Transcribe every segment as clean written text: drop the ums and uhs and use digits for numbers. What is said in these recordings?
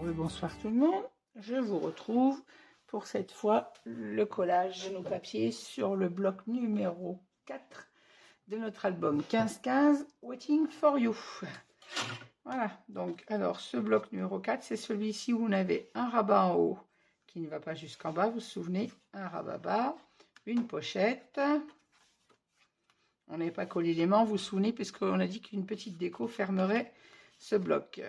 Bonsoir tout le monde, je vous retrouve pour cette fois le collage de nos papiers sur le bloc numéro 4 de notre album 15-15 Waiting for You. Voilà, donc alors ce bloc numéro 4, c'est celui-ci où on avait un rabat en haut qui ne va pas jusqu'en bas, vous vous souvenez, un rabat bas, une pochette. On n'avait pas collé les mains, vous vous souvenez, puisqu'on a dit qu'une petite déco fermerait ce bloc.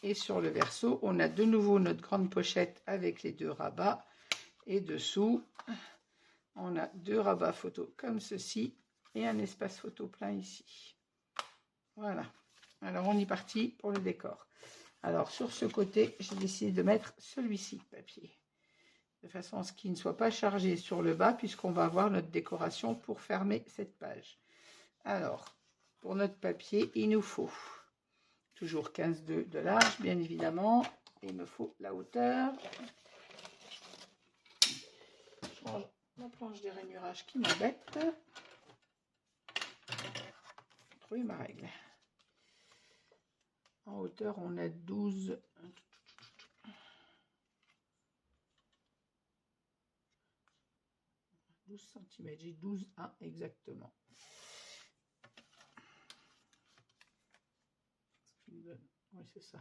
Et sur le verso, on a de nouveau notre grande pochette avec les deux rabats. Et dessous, on a deux rabats photo comme ceci et un espace photo plein ici. Voilà. Alors, on est parti pour le décor. Alors, sur ce côté, j'ai décidé de mettre celui-ci de papier. De façon à ce qu'il ne soit pas chargé sur le bas, puisqu'on va avoir notre décoration pour fermer cette page. Alors, pour notre papier, il nous faut toujours 15,2 de large, bien évidemment. Et il me faut la hauteur. Je range ma planche des rainurages qui m'embête. Trouver ma règle. En hauteur, on a 12 cm. J'ai 12,1 exactement. Oui, c'est ça.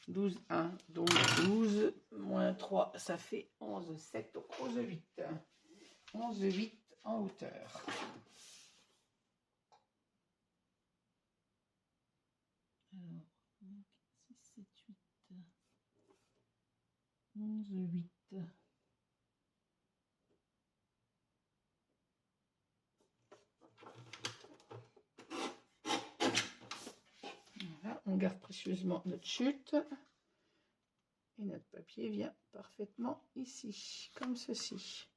12,1, donc 12 moins 3, ça fait 11,7, donc 11,8. 11,8 en hauteur. Alors, 6, 7, 8. 11,8. Voilà, on garde précieusement notre chute. Et notre papier vient parfaitement ici, comme ceci.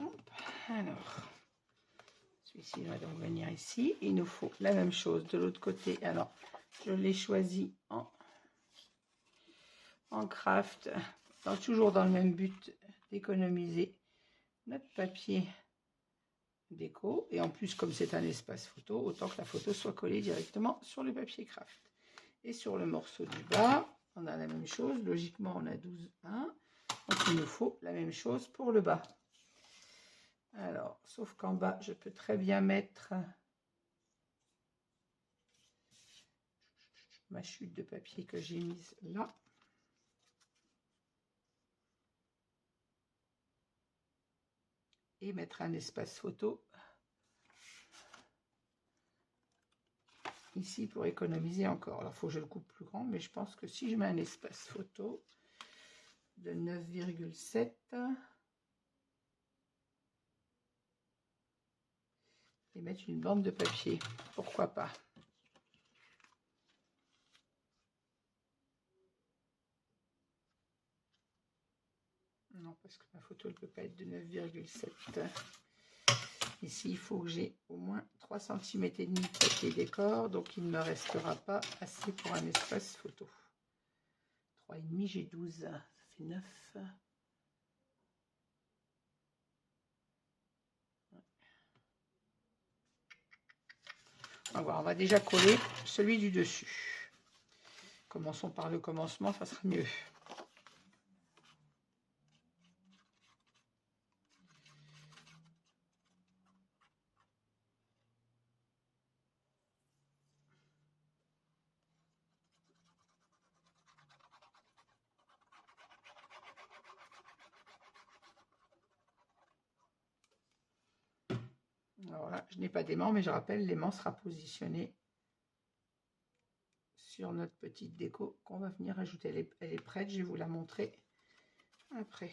Hop, alors, celui-ci va donc venir ici. Il nous faut la même chose de l'autre côté. Alors, je l'ai choisi en craft, toujours dans le même but d'économiser notre papier déco. Et en plus, comme c'est un espace photo, autant que la photo soit collée directement sur le papier craft. Et sur le morceau du bas, on a la même chose. Logiquement, on a 12,1. Donc, il nous faut la même chose pour le bas. Alors, sauf qu'en bas, je peux très bien mettre ma chute de papier que j'ai mise là. Et mettre un espace photo ici pour économiser encore. Alors, il faut que je le coupe plus grand, mais je pense que si je mets un espace photo de 9,7, et mettre une bande de papier, pourquoi pas. Non, parce que ma photo ne peut pas être de 9,7. Ici, il faut que j'ai au moins 3 cm et demi de papier décor, donc il ne me restera pas assez pour un espace photo. 3,5, j'ai 12, ça fait 9. On va voir, on va déjà coller celui du dessus. Commençons par le commencement, ça sera mieux. Alors là, je n'ai pas d'aimant, mais je rappelle, l'aimant sera positionné sur notre petite déco qu'on va venir ajouter. Elle est prête, je vais vous la montrer après.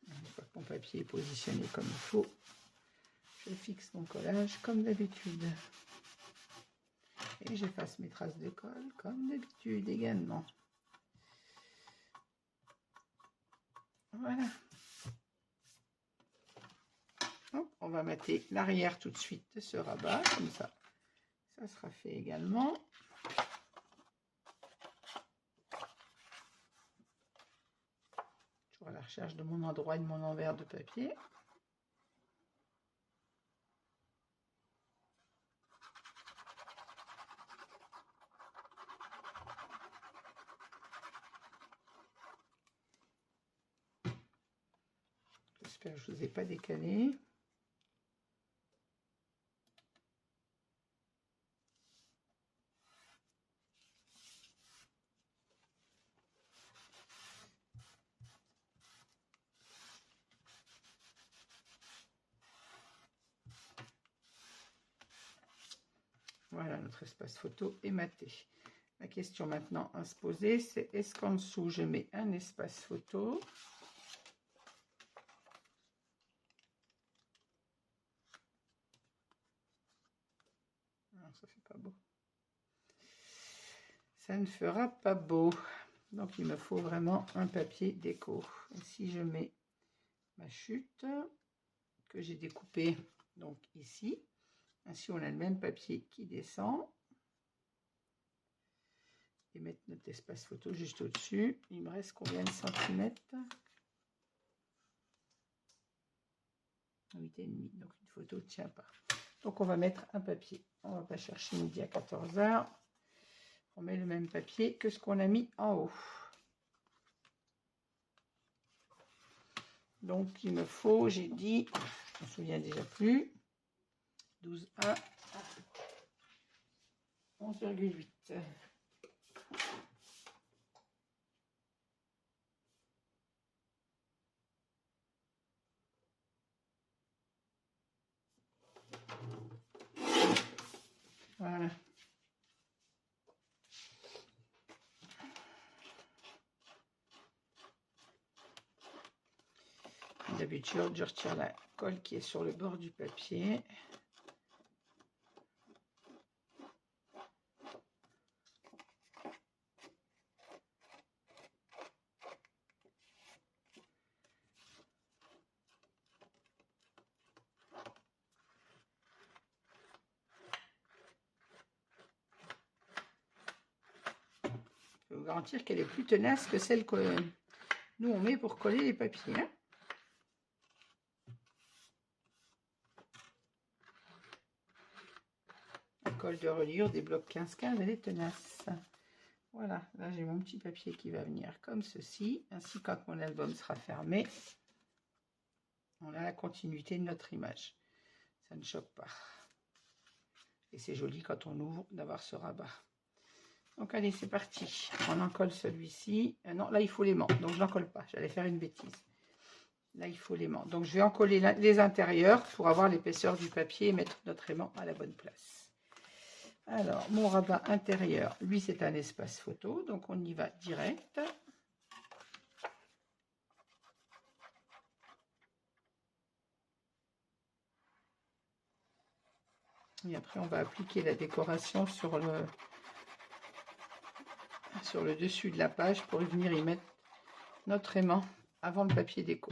Une fois que mon papier est positionné comme il faut, je fixe mon collage comme d'habitude. Et j'efface mes traces de colle comme d'habitude également. Voilà. Hop, on va mettre l'arrière tout de suite de ce rabat, comme ça. Ça sera fait également. Toujours à la recherche de mon endroit et de mon envers de papier. J'espère que je ne vous ai pas décalé. Voilà, notre espace photo est maté. La question maintenant à se poser, c'est est-ce qu'en dessous, je mets un espace photo? Non, ça fait pas beau. Ça ne fera pas beau. Donc, il me faut vraiment un papier déco. Et si je mets ma chute que j'ai découpée donc ici, ainsi on a le même papier qui descend. Et mettre notre espace photo juste au-dessus. Il me reste combien de centimètres? 8,5. Donc, une photo ne tient pas. Donc, on va mettre un papier. On ne va pas chercher midi à 14 h. On met le même papier que ce qu'on a mis en haut. Donc, il me faut, j'ai dit, je me souviens déjà plus, 12,1, 11,8. Voilà. D'habitude, je retire la colle qui est sur le bord du papier. Je peux vous garantir qu'elle est plus tenace que celle que nous on met pour coller les papiers. Hein. La colle de reliure des blocs 15-15, elle est tenace. Voilà, là j'ai mon petit papier qui va venir comme ceci. Ainsi, quand mon album sera fermé, on a la continuité de notre image. Ça ne choque pas. Et c'est joli quand on ouvre d'avoir ce rabat. Donc allez, c'est parti. On en colle celui-ci. Non, là il faut l'aimant, donc je n'en colle pas. J'allais faire une bêtise. Là il faut l'aimant. Donc je vais en coller les intérieurs pour avoir l'épaisseur du papier et mettre notre aimant à la bonne place. Alors, mon rabat intérieur, lui c'est un espace photo, donc on y va direct. Et après, on va appliquer la décoration sur le dessus de la page pour venir y mettre notre aimant avant le papier déco.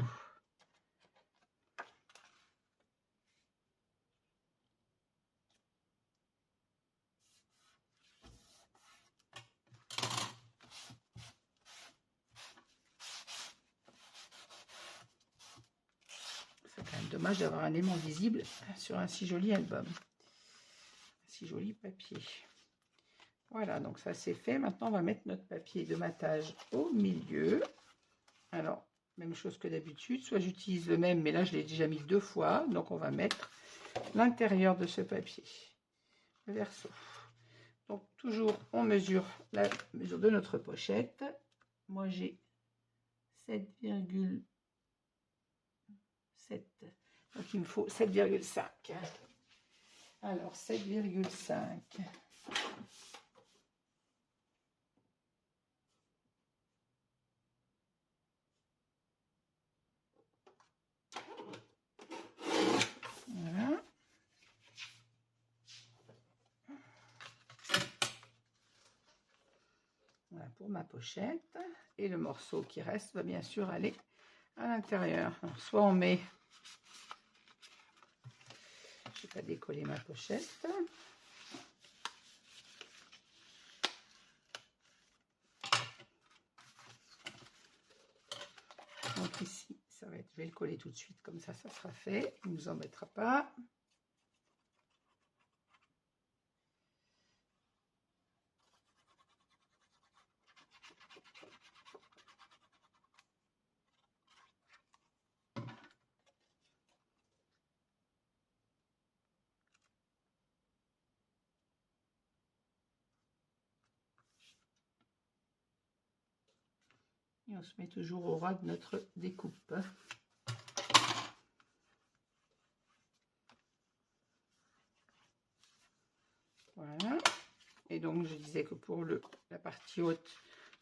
C'est quand même dommage d'avoir un aimant visible sur un si joli album. Un si joli papier. Voilà, donc ça c'est fait. Maintenant, on va mettre notre papier de matage au milieu. Alors, même chose que d'habitude. Soit j'utilise le même, mais là, je l'ai déjà mis 2 fois. Donc, on va mettre l'intérieur de ce papier. Le verso. Donc, toujours, on mesure la mesure de notre pochette. Moi, j'ai 7,7. Donc, il me faut 7,5. Alors, 7,5. Voilà. Voilà pour ma pochette. Et le morceau qui reste va bien sûr aller à l'intérieur. Soit on met... Je vais pas décoller ma pochette. vais le coller tout de suite, comme ça sera fait, il ne nous embêtera pas. Et on se met toujours au ras de notre découpe. Voilà. Et donc, je disais que pour la partie haute,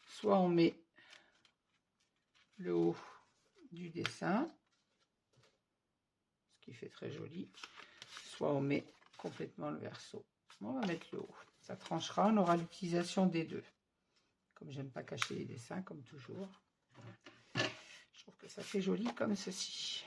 soit on met le haut du dessin, ce qui fait très joli, soit on met complètement le verso. On va mettre le haut. Ça tranchera, on aura l'utilisation des deux. Comme j'aime pas cacher les dessins, comme toujours. Je trouve que ça fait joli comme ceci.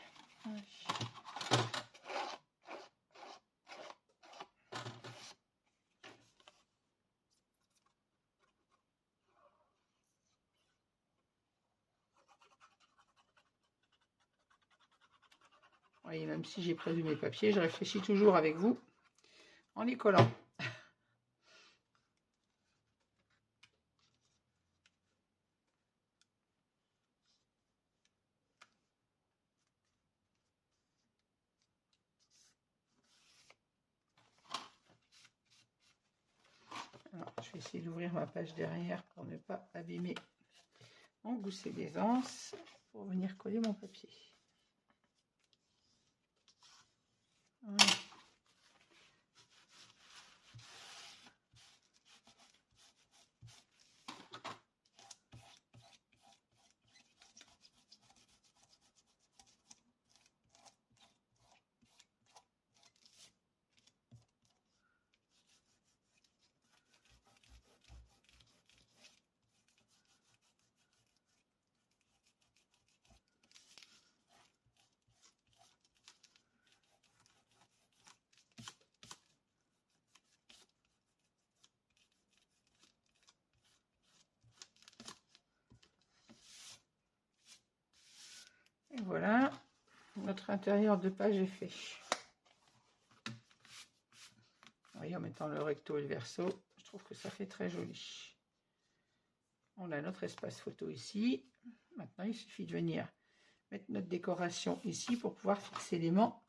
Oui, même si j'ai prévu mes papiers, je réfléchis toujours avec vous en les collant. Alors, je vais essayer d'ouvrir ma page derrière pour ne pas abîmer mon gousset d'aisance pour venir coller mon papier. Voilà. Et voilà, notre intérieur de page est fait. Vous voyez, en mettant le recto et le verso, je trouve que ça fait très joli. On a notre espace photo ici. Maintenant, il suffit de venir mettre notre décoration ici pour pouvoir fixer l'aimant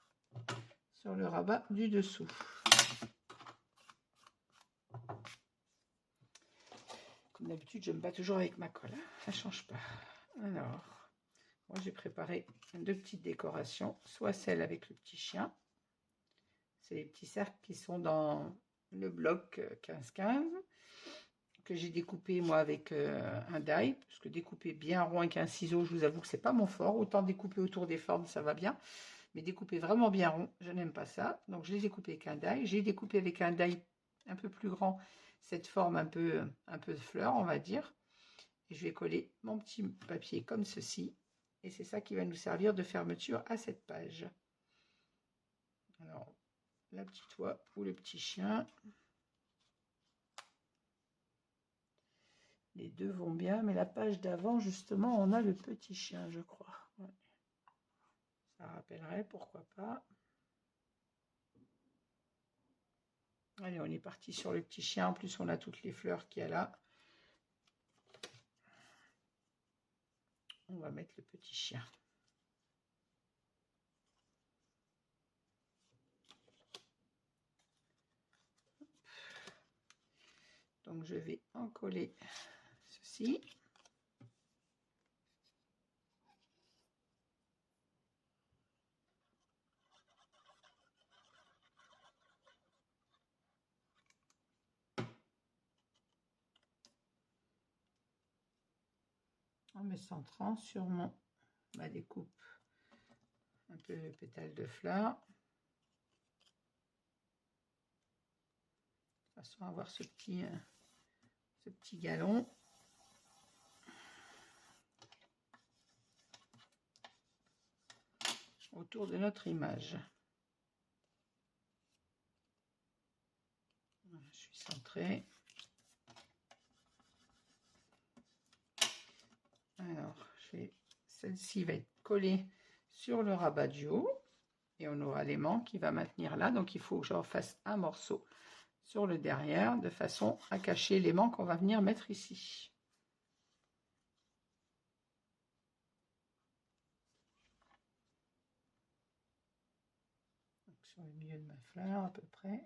sur le rabat du dessous. Comme d'habitude, je me bats toujours avec ma colle. Ça ne change pas. Alors, moi, j'ai préparé deux petites décorations. Soit celle avec le petit chien. C'est les petits cercles qui sont dans le bloc 15-15. Que j'ai découpé moi avec un die, parce que découper bien rond avec un ciseau, je vous avoue que c'est pas mon fort. Autant découper autour des formes, ça va bien, mais découper vraiment bien rond, je n'aime pas ça. Donc je les ai découpés avec un die. J'ai découpé avec un die un peu plus grand cette forme un peu de fleur, on va dire. Et je vais coller mon petit papier comme ceci, et c'est ça qui va nous servir de fermeture à cette page. Alors la petite oie ou le petit chien. Les deux vont bien, mais la page d'avant, justement, on a le petit chien, je crois. Ouais. Ça rappellerait, pourquoi pas. Allez, on est parti sur le petit chien. En plus, on a toutes les fleurs qu'il y a là. On va mettre le petit chien. Donc, je vais en coller ceci. En me centrant sur ma découpe. Un peu le pétale de fleurs. De façon à avoir ce petit galon. Autour de notre image. Voilà, je suis centrée. Alors, celle-ci va être collée sur le rabat du haut et on aura l'aimant qui va maintenir là. Donc il faut que j'en fasse un morceau sur le derrière de façon à cacher l'aimant qu'on va venir mettre ici. Donc, sur le milieu de ma fleur à peu près.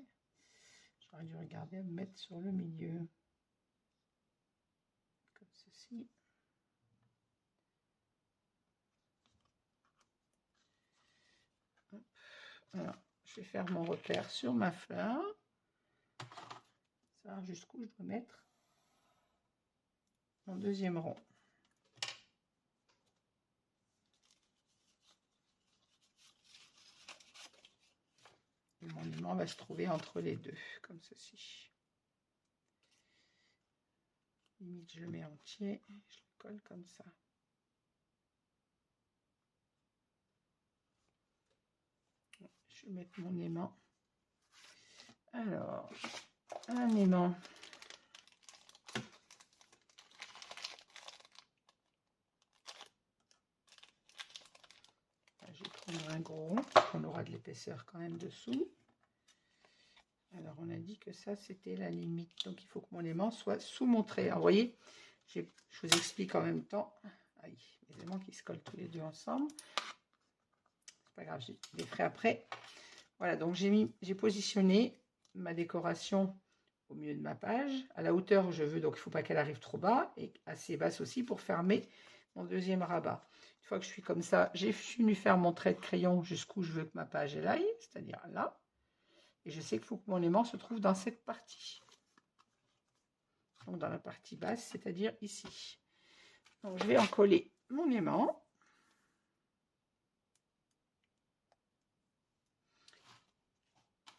J'aurais dû regarder à me mettre sur le milieu. Comme ceci. Alors, je vais faire mon repère sur ma fleur. Savoir jusqu'où je dois mettre mon deuxième rond. Et mon aimant va se trouver entre les deux, comme ceci. Limite, je le mets entier et je le colle comme ça. Je vais mettre mon aimant. Alors, un aimant. Je vais prendre un gros rond, on aura de l'épaisseur quand même dessous. Alors, on a dit que ça, c'était la limite. Donc, il faut que mon aimant soit sous mon trait. Alors, vous voyez, je vous explique en même temps. Aïe, les aimants qui se collent tous les deux ensemble. C'est pas grave, je les ferai après. Voilà, donc j'ai positionné ma décoration au milieu de ma page, à la hauteur où je veux, donc il ne faut pas qu'elle arrive trop bas, et assez basse aussi pour fermer mon deuxième rabat. Une fois que je suis comme ça, j'ai fini faire mon trait de crayon jusqu'où je veux que ma page elle aille, c'est-à-dire là. Et je sais qu'il faut que mon aimant se trouve dans cette partie. Donc dans la partie basse, c'est-à-dire ici. Donc je vais en coller mon aimant.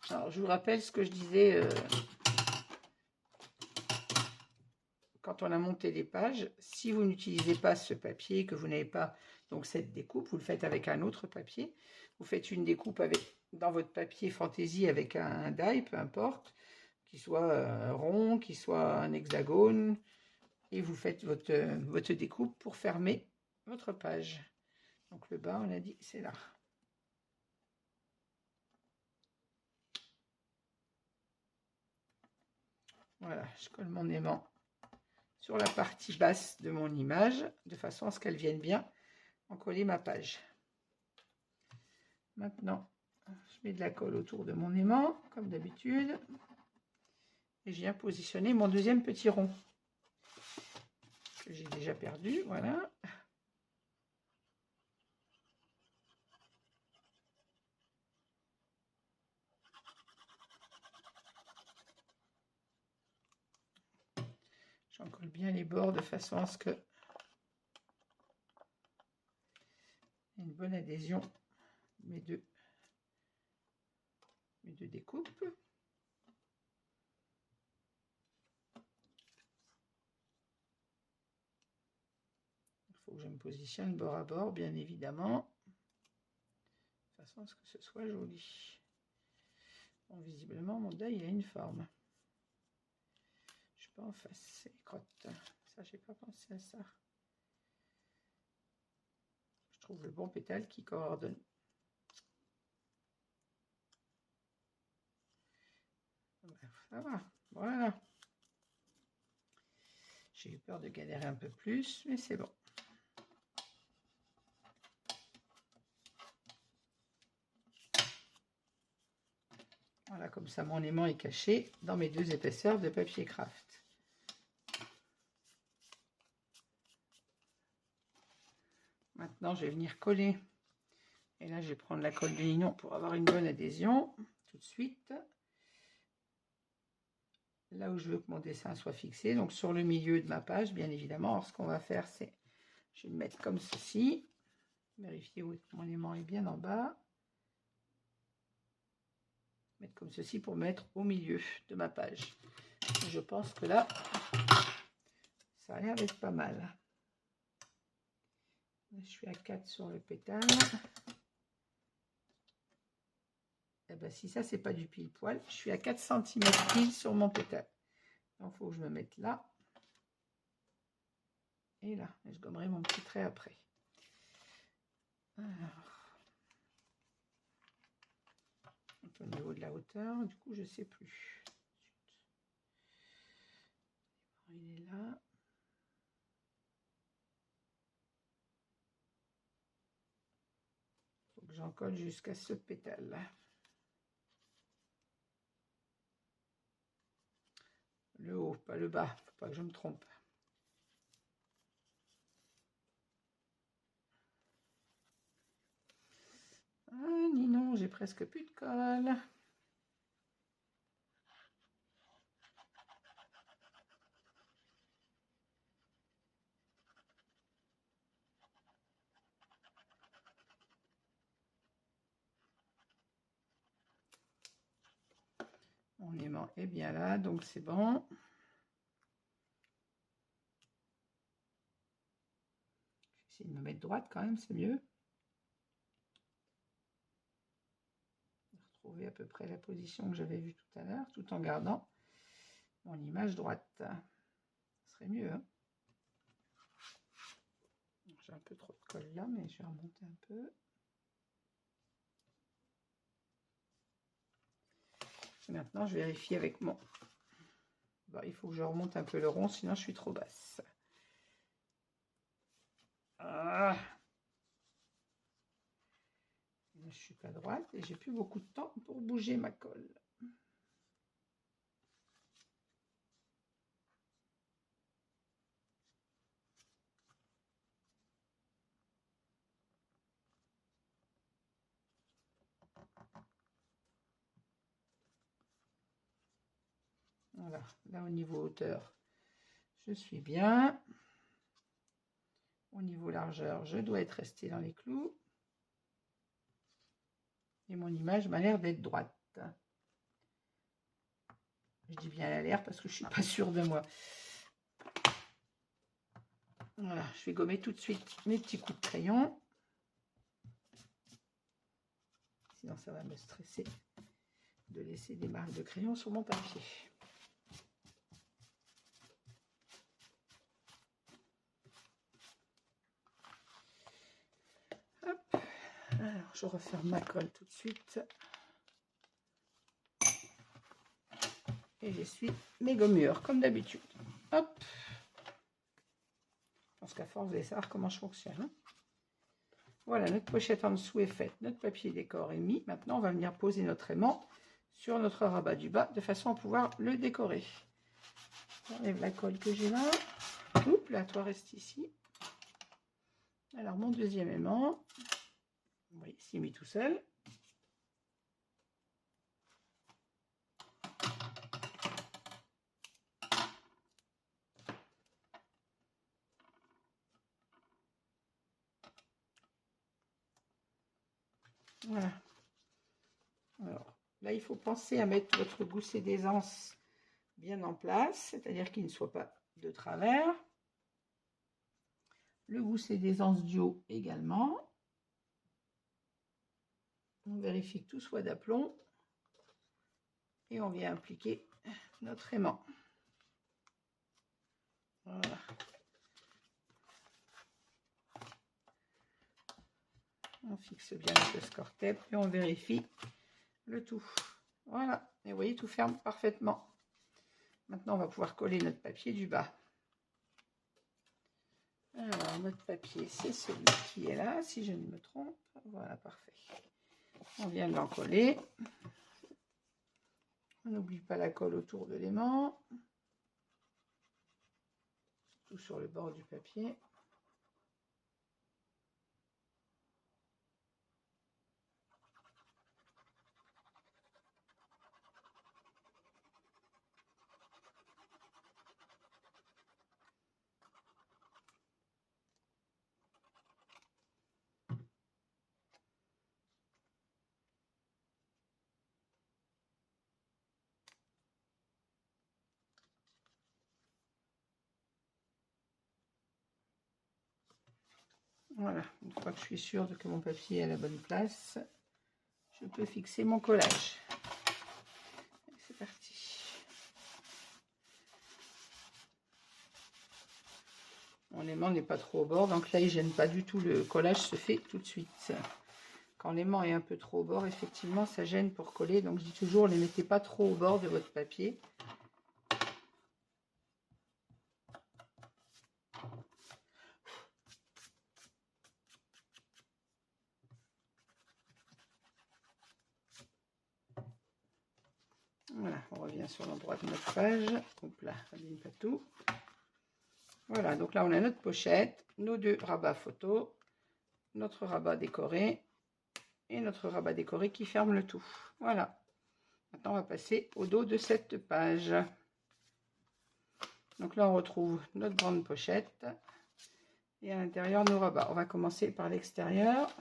Alors je vous rappelle ce que je disais quand on a monté les pages. Si vous n'utilisez pas ce papier, que vous n'avez pas donc cette découpe, vous le faites avec un autre papier. Vous faites une découpe dans votre papier fantaisie avec un die, peu importe, qui soit rond, qui soit un hexagone, et vous faites votre découpe pour fermer votre page. Donc le bas, on a dit, c'est là. Voilà, je colle mon aimant sur la partie basse de mon image, de façon à ce qu'elle vienne bien en coller ma page. Maintenant, je mets de la colle autour de mon aimant, comme d'habitude, et je viens positionner mon deuxième petit rond, que j'ai déjà perdu, voilà. J'en colle bien les bords de façon à ce que y ait une bonne adhésion de mes deux découpes. Il faut que je me positionne bord à bord, bien évidemment, de façon à ce que ce soit joli. Bon, visiblement, mon die, il a une forme. Je suis pas en face, c'est les crottes. Ça, j'ai pas pensé à ça. Je trouve le bon pétale qui coordonne. Ça va, voilà. J'ai eu peur de galérer un peu plus, mais c'est bon. Voilà, comme ça, mon aimant est caché dans mes deux épaisseurs de papier craft. Maintenant, je vais venir coller. Et là, je vais prendre la colle de nylon pour avoir une bonne adhésion tout de suite. Là où je veux que mon dessin soit fixé, donc sur le milieu de ma page, bien évidemment. Alors, ce qu'on va faire, c'est, je vais le mettre comme ceci. Vérifier où mon aimant est bien en bas. Mettre comme ceci pour mettre au milieu de ma page. Et je pense que là, ça a l'air d'être pas mal. Je suis à 4 sur le pétale. Et ben, si ça, c'est pas du pile poil, je suis à 4 cm pile sur mon pétale. Donc, il faut que je me mette là. Et là, et je gommerai mon petit trait après. Alors, au niveau de la hauteur, du coup je sais plus. Il est là. Faut que j'en colle jusqu'à ce pétale là. Le haut, pas le bas, faut pas que je me trompe. Ah, ni non, j'ai presque plus de colle. Mon aimant est bien là, donc c'est bon. Je vais essayer de me mettre droite quand même, c'est mieux. Retrouver à peu près la position que j'avais vue tout à l'heure, tout en gardant mon image droite. Ça serait mieux, hein. J'ai un peu trop de colle là, mais je vais remonter un peu. Et maintenant, je vérifie avec mon... Bon, il faut que je remonte un peu le rond, sinon je suis trop basse. Ah. Je suis pas droite et j'ai plus beaucoup de temps pour bouger ma colle. Voilà, là au niveau hauteur, je suis bien. Au niveau largeur, je dois être restée dans les clous. Et mon image m'a l'air d'être droite. Je dis bien elle a l'air parce que je suis pas sûre de moi. Voilà, je vais gommer tout de suite mes petits coups de crayon. Sinon ça va me stresser de laisser des marques de crayon sur mon papier. Hop. Alors je referme ma colle tout de suite. Et j'essuie mes gommures comme d'habitude. Hop. Je pense qu'à force, vous allez savoir comment je fonctionne. Hein. Voilà, notre pochette en dessous est faite. Notre papier décor est mis. Maintenant, on va venir poser notre aimant sur notre rabat du bas de façon à pouvoir le décorer. J'enlève la colle que j'ai là. Oups, là, toi, reste ici. Alors, mon deuxième aimant. Vous voyez, s'il est mis tout seul. Voilà. Alors, là, il faut penser à mettre votre gousset d'aisance bien en place, c'est-à-dire qu'il ne soit pas de travers. Le gousset d'aisance du haut également. On vérifie que tout soit d'aplomb. Et on vient appliquer notre aimant. Voilà. On fixe bien notre score tape et on vérifie le tout. Voilà, et vous voyez, tout ferme parfaitement. Maintenant, on va pouvoir coller notre papier du bas. Alors, notre papier, c'est celui qui est là, si je ne me trompe. Voilà, parfait. On vient de l'encoller. On n'oublie pas la colle autour de l'aimant. Surtout sur le bord du papier. Voilà, une fois que je suis sûre que mon papier est à la bonne place, je peux fixer mon collage. C'est parti. Mon aimant n'est pas trop au bord, donc là il ne gêne pas du tout, le collage se fait tout de suite. Quand l'aimant est un peu trop au bord, effectivement, ça gêne pour coller. Donc, je dis toujours, ne les mettez pas trop au bord de votre papier. Voilà, on revient sur l'endroit de notre page. Hop là, abîme pas tout. Voilà, donc là, on a notre pochette, nos deux rabats photos, notre rabat décoré et notre rabat décoré qui ferme le tout. Voilà. Maintenant, on va passer au dos de cette page. Donc là, on retrouve notre grande pochette et à l'intérieur, nos rabats. On va commencer par l'extérieur.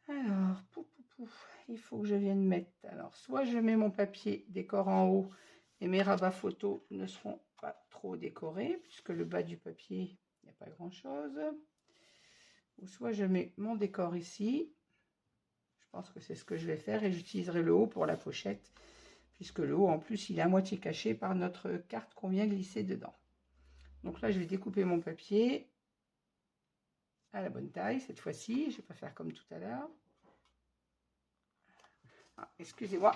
Alors, il faut que je vienne mettre. Alors, soit je mets mon papier décor en haut et mes rabats photos ne seront pas trop décorés puisque le bas du papier, il n'y a pas grand-chose. Ou soit je mets mon décor ici. Je pense que c'est ce que je vais faire et j'utiliserai le haut pour la pochette puisque le haut en plus il est à moitié caché par notre carte qu'on vient glisser dedans. Donc là je vais découper mon papier à la bonne taille cette fois-ci. Je ne vais pas faire comme tout à l'heure. Ah, excusez-moi.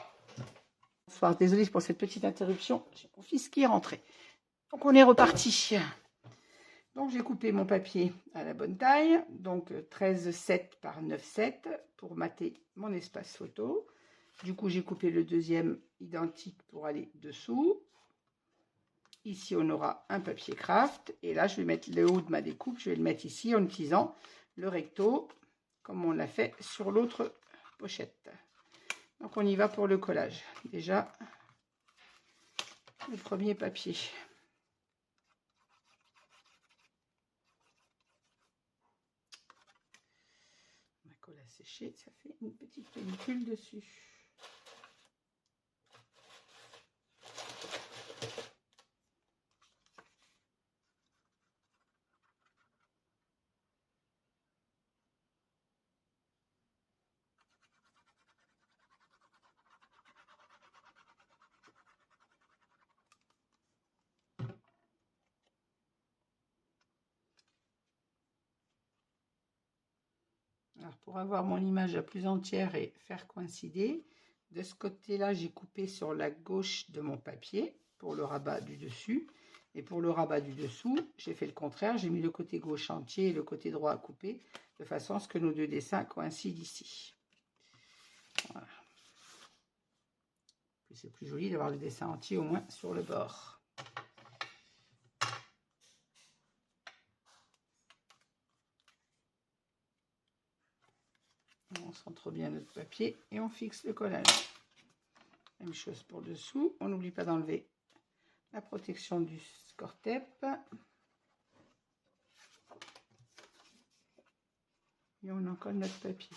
Bonsoir, désolée pour cette petite interruption. J'ai mon fils qui est rentré. Donc on est reparti. Donc j'ai coupé mon papier à la bonne taille, donc 13,7 par 9,7 pour mater mon espace photo. Du coup j'ai coupé le deuxième identique pour aller dessous. Ici on aura un papier craft et là je vais mettre le haut de ma découpe, je vais le mettre ici en utilisant le recto comme on l'a fait sur l'autre pochette. Donc on y va pour le collage. Déjà le premier papier. Ma colle a séché, ça fait une petite pellicule dessus. Alors pour avoir mon image la plus entière et faire coïncider, de ce côté-là, j'ai coupé sur la gauche de mon papier pour le rabat du dessus. Et pour le rabat du dessous, j'ai fait le contraire. J'ai mis le côté gauche entier et le côté droit à couper, de façon à ce que nos deux dessins coïncident ici. Voilà. C'est plus joli d'avoir le dessin entier au moins sur le bord. On centre bien notre papier et on fixe le collage. Même chose pour dessous. On n'oublie pas d'enlever la protection du score-tape. Et on encolle notre papier.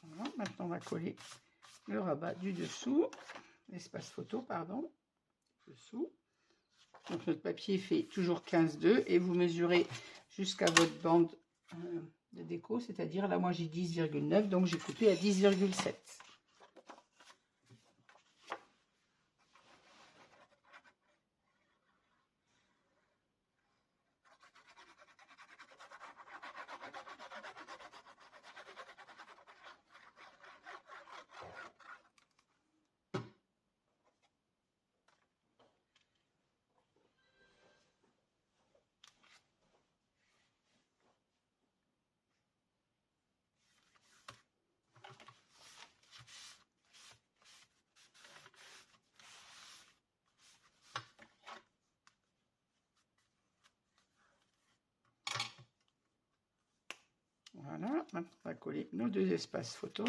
Voilà, maintenant on va coller le rabat du dessous, l'espace photo, pardon, dessous. Donc notre papier fait toujours 15,2 et vous mesurez jusqu'à votre bande de déco, c'est-à-dire là moi j'ai 10,9, donc j'ai coupé à 10,7. Voilà, maintenant on va coller nos deux espaces photo.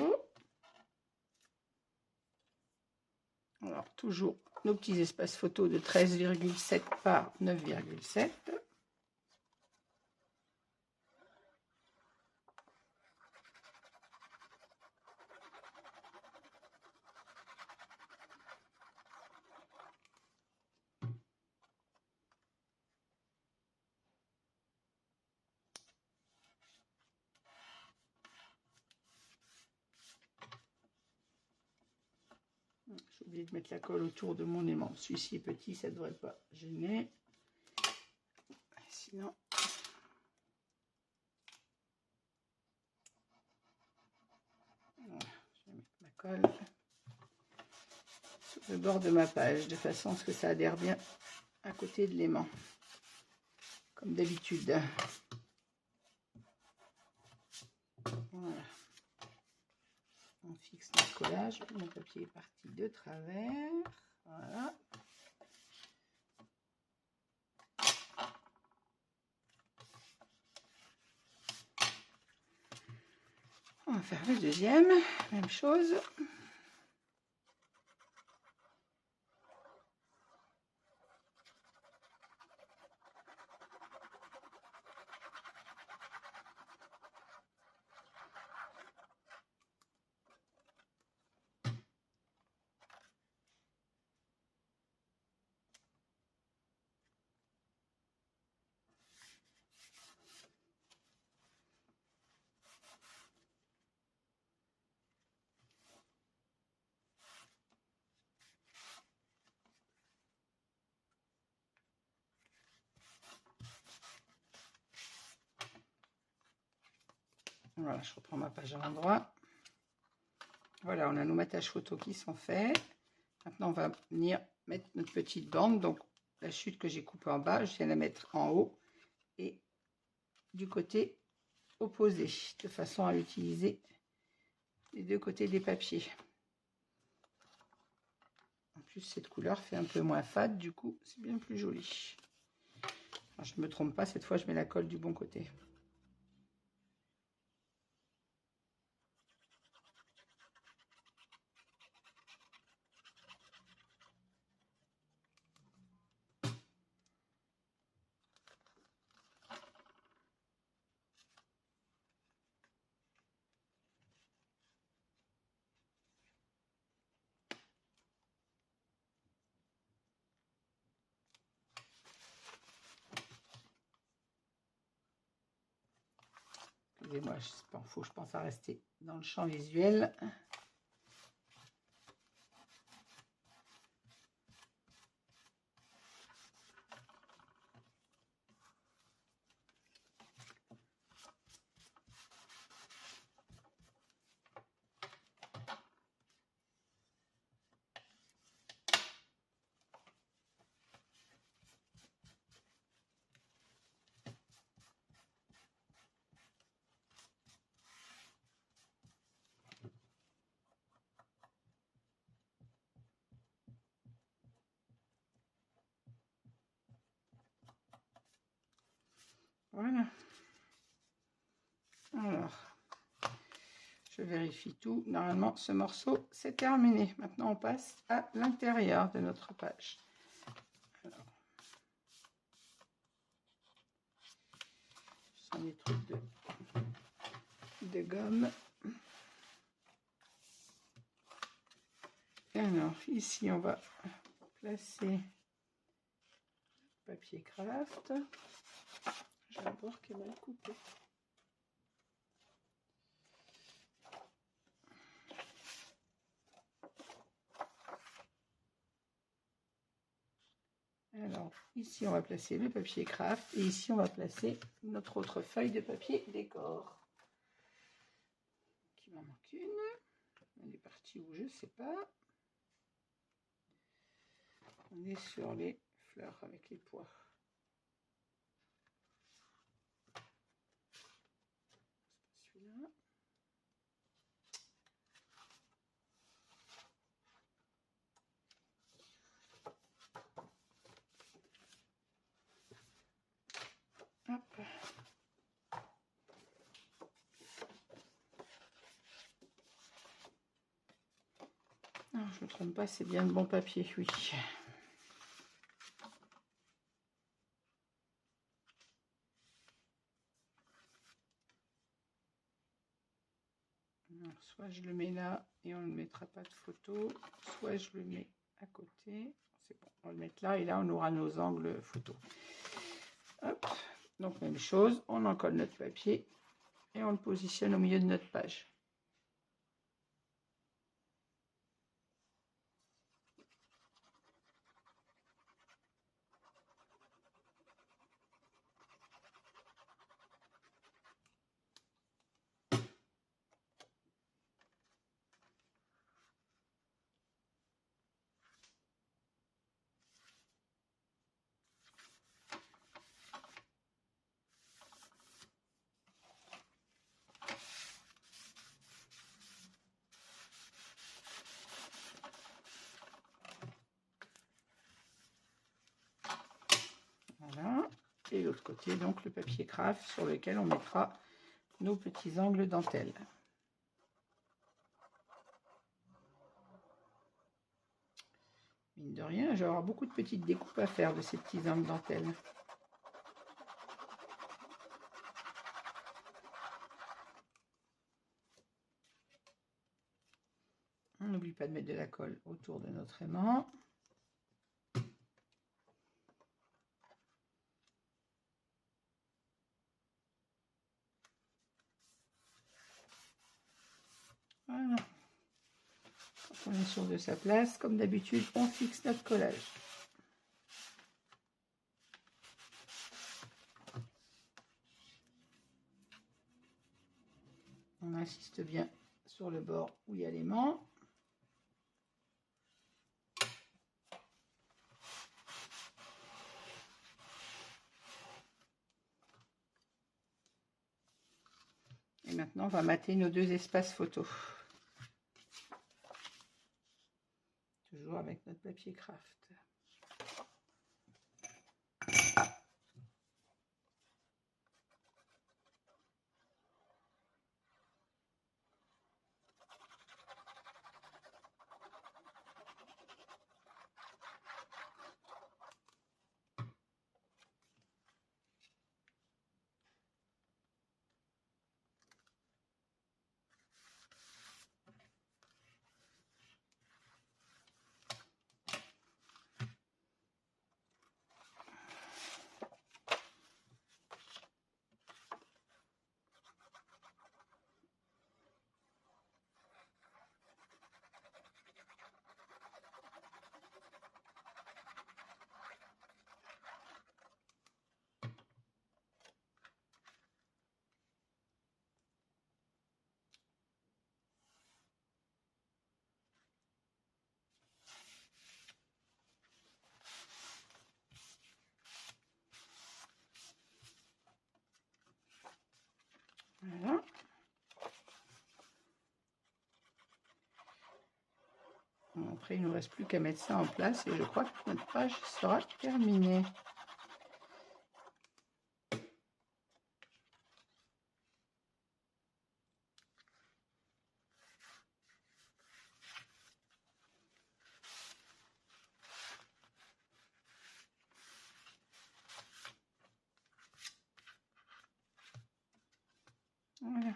Alors, toujours nos petits espaces photo de 13,7 par 9,7. J'ai oublié de mettre la colle autour de mon aimant. Celui-ci est petit, ça ne devrait pas gêner. Sinon, voilà, je vais mettre ma colle sur le bord de ma page, de façon à ce que ça adhère bien à côté de l'aimant, comme d'habitude. Voilà. On fixe notre collage. Mon papier est parti de travers. Voilà. On va faire le deuxième, même chose. Voilà, je reprends ma page à l'endroit. Voilà, on a nos mattages photos qui sont faits. Maintenant, on va venir mettre notre petite bande. Donc, la chute que j'ai coupée en bas, je viens la mettre en haut et du côté opposé, de façon à utiliser les deux côtés des papiers. En plus, cette couleur fait un peu moins fade, du coup, c'est bien plus joli. Alors, je ne me trompe pas, cette fois, je mets la colle du bon côté. Excusez-moi, je pense à rester dans le champ visuel. Voilà. Alors, je vérifie tout. Normalement, ce morceau, c'est terminé. Maintenant, on passe à l'intérieur de notre page. Alors, ce sont des trucs de gomme. Alors, ici, on va placer le papier craft. Je vais voir qu'il est mal coupé. Alors, ici, on va placer le papier craft. Et ici, on va placer notre autre feuille de papier décor. Il m'en manque une. Elle est partie où, je ne sais pas. On est sur les fleurs avec les pois. Celui-là. Hop. je ne me trompe pas, c'est bien de bon papier, oui. Alors, soit je le mets là et on ne mettra pas de photo, soit je le mets à côté. C'est bon, on va le mettre là et là on aura nos angles photo. Hop, donc même chose, on encolle notre papier et on le positionne au milieu de notre page. Voilà, et l'autre côté, donc le papier craft sur lequel on mettra nos petits angles dentelle. Mine de rien, je vais avoir beaucoup de petites découpes à faire de ces petits angles dentelle. On n'oublie pas de mettre de la colle autour de notre aimant. Voilà. Quand on est sûr de sa place, comme d'habitude, on fixe notre collage. On insiste bien sur le bord où il y a l'aimant. Et maintenant, on va mater nos deux espaces photo. Toujours avec notre papier craft. Voilà. Après, il ne nous reste plus qu'à mettre ça en place et je crois que notre page sera terminée. Voilà.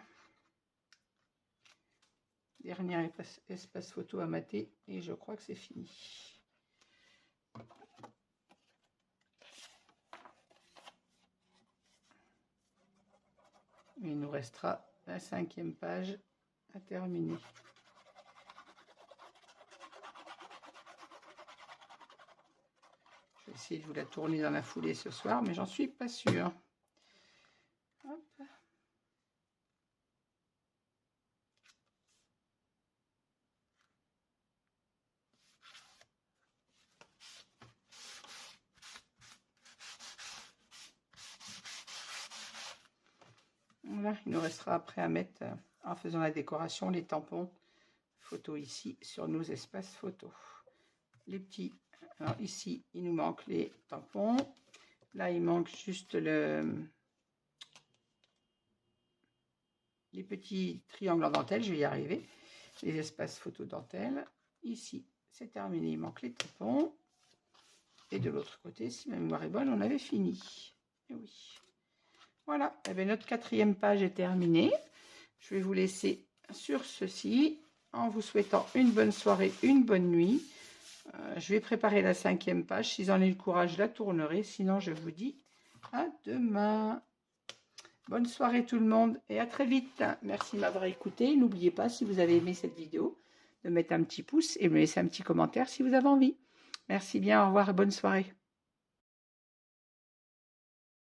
Dernier espace photo à mater et je crois que c'est fini. Il nous restera la 5e page à terminer. Je vais essayer de vous la tourner dans la foulée ce soir, mais j'en suis pas sûre. Hop. Voilà, il nous restera après à mettre, en faisant la décoration, les tampons photo ici sur nos espaces photo. Les petits, alors ici, il nous manque les tampons. Là, il manque juste les petits triangles en dentelle, je vais y arriver. Les espaces photo dentelle. ici, c'est terminé. Il manque les tapons. Et de l'autre côté, si ma mémoire est bonne, on avait fini. Et oui. Voilà, et bien, notre 4e page est terminée. Je vais vous laisser sur ceci en vous souhaitant une bonne soirée, une bonne nuit. Je vais préparer la 5e page. Si j'en ai le courage, je la tournerai. Sinon, je vous dis à demain. Bonne soirée tout le monde et à très vite. Merci de m'avoir écouté. N'oubliez pas, si vous avez aimé cette vidéo, de mettre un petit pouce et me laisser un petit commentaire si vous avez envie. Merci bien, au revoir et bonne soirée.